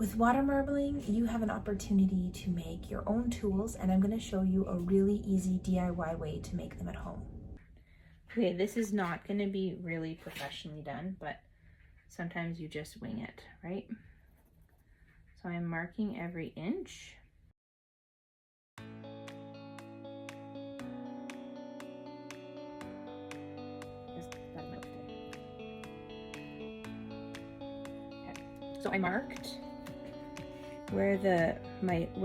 With water marbling, you have an opportunity to make your own tools, and I'm going to show you a really easy DIY way to make them at home. Okay, this is not going to be really professionally done, but sometimes you just wing it, right? So I'm marking every inch. So I marked where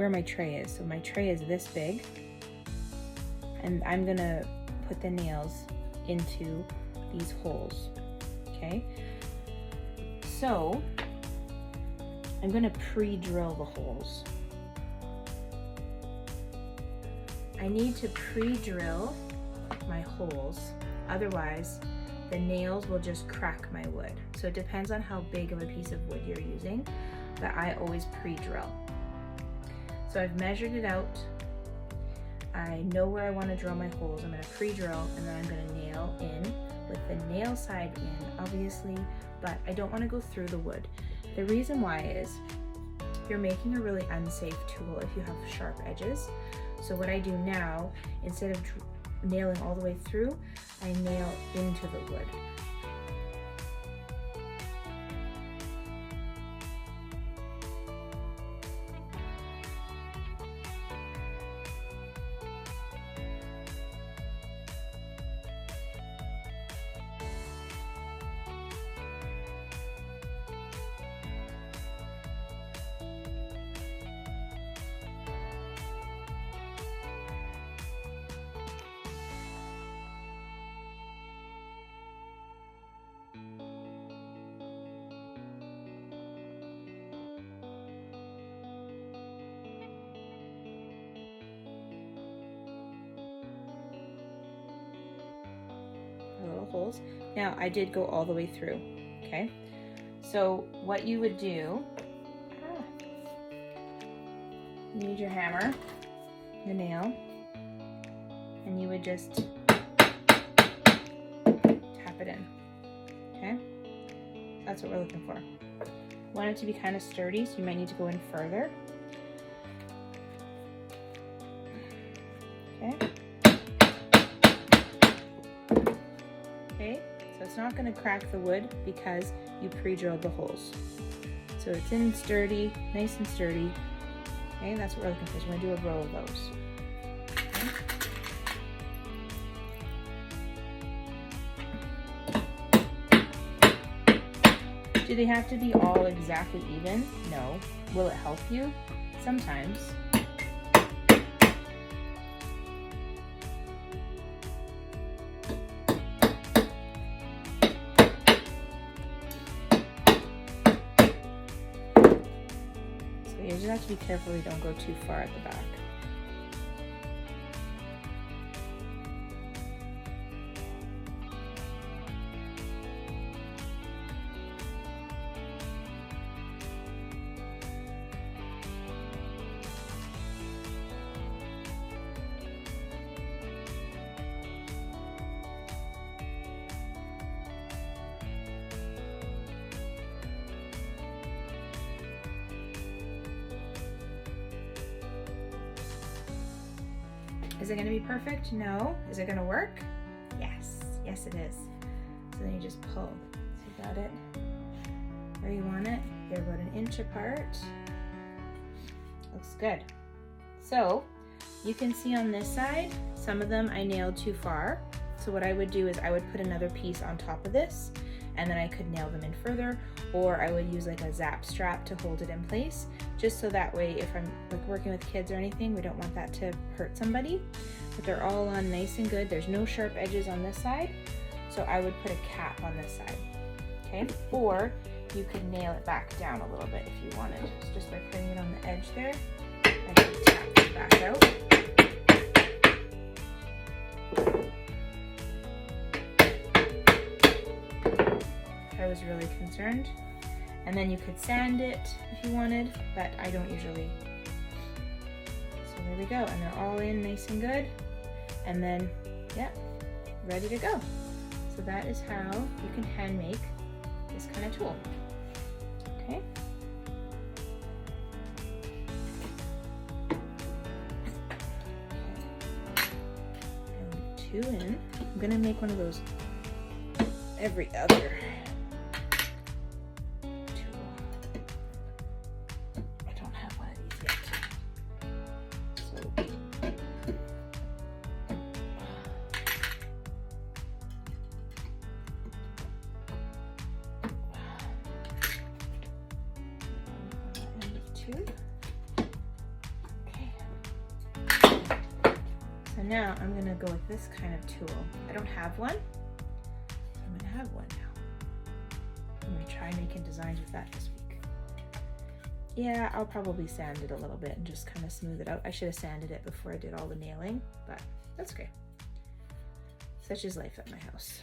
my tray is. So my tray is this big, and I'm gonna put the nails into these holes. Okay. So I'm gonna pre-drill the holes. I need to pre-drill my holes, otherwise the nails will just crack my wood. So it depends on how big of a piece of wood you're using, but I always pre-drill. So I've measured it out. I know where I want to drill my holes. I'm going to pre-drill, and then I'm going to nail in with the nail side in, obviously, but I don't want to go through the wood. The reason why is you're making a really unsafe tool if you have sharp edges. So what I do now, instead of nailing all the way through, I nail into the wood. Little holes. Now I did go all the way through, okay? So what you would do, you need your hammer, your nail, and you would just tap it in, okay? That's what we're looking for. You want it to be kind of sturdy, so you might need to go in further. Okay. Okay, so it's not going to crack the wood because you pre-drilled the holes. So it's in sturdy, nice and sturdy. Okay, that's what we're looking for. So we're going to do a row of those. Okay. Do they have to be all exactly even? No. Will it help you? Sometimes. You just have to be careful you don't go too far at the back. Is it going to be perfect? No. Is it going to work? Yes. Yes, it is. So then you just pull. So you got it where you want it. They're about 1 inch apart. Looks good. So you can see on this side, some of them I nailed too far. So what I would do is I would put another piece on top of this, and then I could nail them in further, or I would use like a zap strap to hold it in place, just so that way if I'm like working with kids or anything, we don't want that to hurt somebody. But they're all on nice and good. There's no sharp edges on this side, so I would put a cap on this side, okay? Or you could nail it back down a little bit if you wanted. So just by putting it on the edge there, I can tap it back out. I was really concerned. And then you could sand it if you wanted, but I don't usually. So there we go, and they're all in nice and good. And then, yeah, ready to go. So that is how you can hand make this kind of tool, okay? 2 in. I'm gonna make one of those every other tool. I don't have one of these yet. So end of 2. Okay. So now I'm gonna go with this kind of tool. I don't have one. I'm gonna have one now. I'm gonna try making designs with that this week. Yeah, I'll probably sand it a little bit and just kind of smooth it out. I should have sanded it before I did all the nailing, but that's okay. Such is life at my house.